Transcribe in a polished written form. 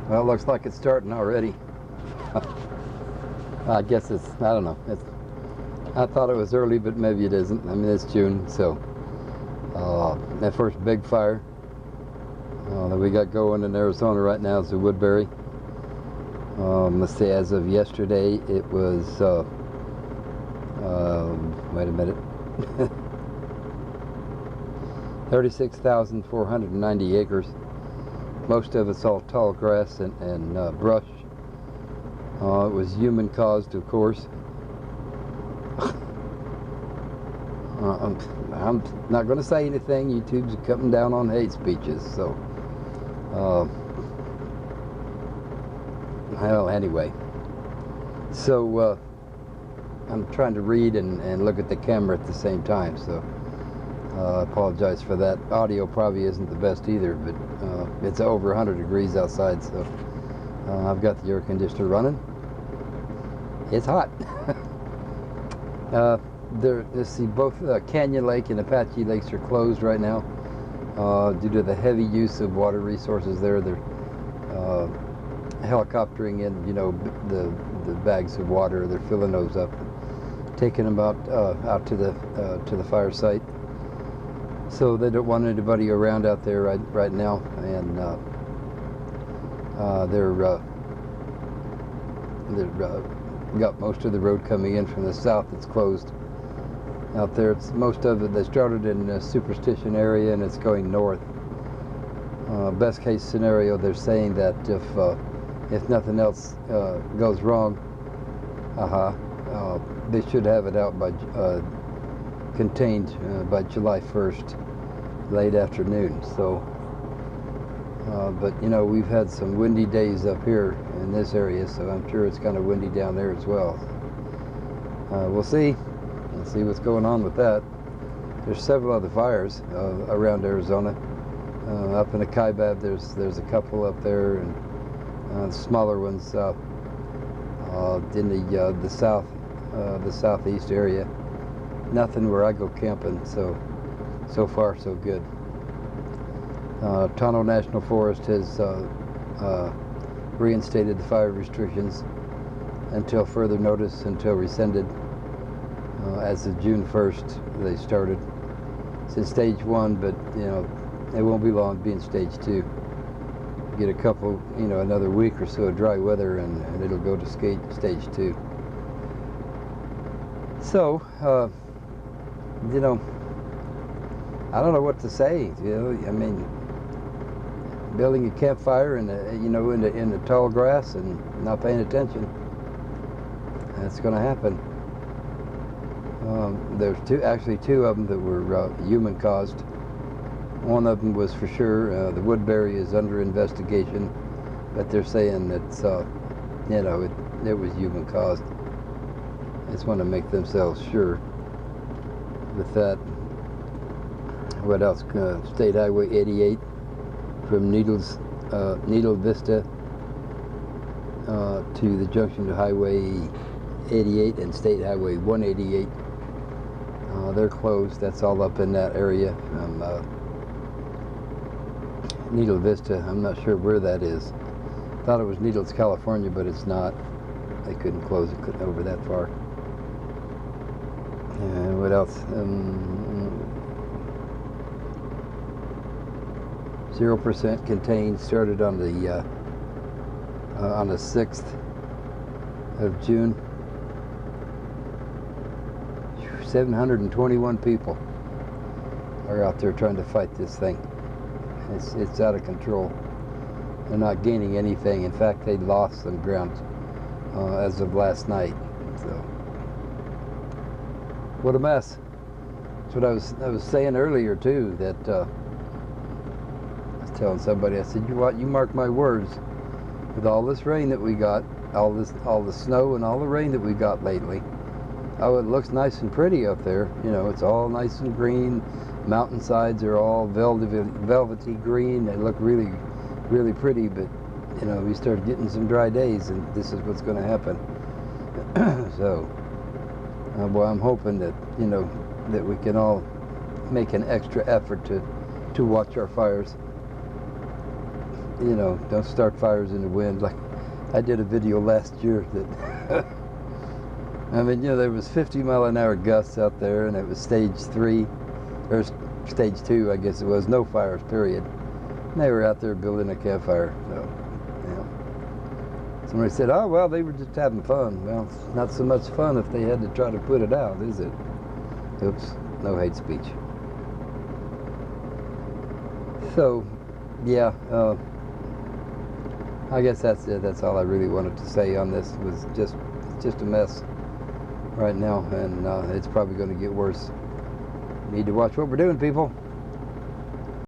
Well, it looks like it's starting already. I guess it's, I don't know. I thought it was early, but maybe it isn't. I mean, it's June, so that first big fire that we got going in Arizona right now is the Woodbury. Let's see, as of yesterday, it was, wait a minute, 36,490 acres. Most of it's all tall grass and brush. It was human caused, of course. I'm not going to say anything. YouTube's coming down on hate speeches, so well, anyway, so I'm trying to read and look at the camera at the same time, so I apologize for that. Audio probably isn't the best either, but it's over 100 degrees outside, so I've got the air conditioner running. It's hot. Let's see, both Canyon Lake and Apache Lakes are closed right now due to the heavy use of water resources there. They're helicoptering in, you know, the bags of water. They're filling those up, taking them out to the fire site. So they don't want anybody around out there right now, and they're got most of the road coming in from the south that's closed out there. It's most of it. They started in a Superstition area and it's going north. Best case scenario, they're saying that if nothing else goes wrong, they should have it out by contained by July 1st, late afternoon. So, but you know, we've had some windy days up here in this area, so I'm sure it's kind of windy down there as well. We'll see. Let's see what's going on with that. There's several other fires around Arizona. Up in the Kaibab, there's a couple up there, and smaller ones in the southeast area. Nothing where I go camping, so far so good. Tonto National Forest has reinstated the fire restrictions until further notice, until rescinded. As of June 1st, they started. It's in stage 1, but you know, it won't be long being stage 2. Get a couple, you know, another week or so of dry weather, and it'll go to stage 2. So, you know, I don't know what to say. You know, I mean, building a campfire in the tall grass and not paying attention, that's going to happen. There's actually two of them that were human caused. One of them was for sure. The Woodbury is under investigation, but they're saying that you know, it was human caused. They just want to make themselves sure with that. What else? State Highway 88 from Needle Vista to the junction to Highway 88 and State Highway 188. They're closed. That's all up in that area. Needle Vista, I'm not sure where that is. Thought it was Needles, California, but it's not. They couldn't close it over that far. And what else? 0% contained. Started on the 6th of June. 721 people are out there trying to fight this thing. It's out of control. They're not gaining anything. In fact, they lost some ground as of last night. So, what a mess. That's what I was saying earlier too. That I was telling somebody. I said, you mark my words. With all this rain that we got, all the snow and all the rain that we got lately. Oh, it looks nice and pretty up there. You know, it's all nice and green. Mountainsides are all velvety green. They look really, really pretty. But you know, we start getting some dry days, and this is what's going to happen. So, well, I'm hoping that, you know, that we can all make an extra effort to watch our fires. you know, don't start fires in the wind. Like I did a video last year that, I mean, you know, there was 50-mile-an-hour gusts out there, and it was stage 3, or stage 2, I guess it was, no fires, period. And they were out there building a campfire. So, yeah. Somebody said, oh, well, they were just having fun. Well, it's not so much fun if they had to try to put it out, is it? Oops, no hate speech. So, yeah, I guess that's it. That's all I really wanted to say on this. It was just a mess right now, and it's probably going to get worse. Need to watch what we're doing, people.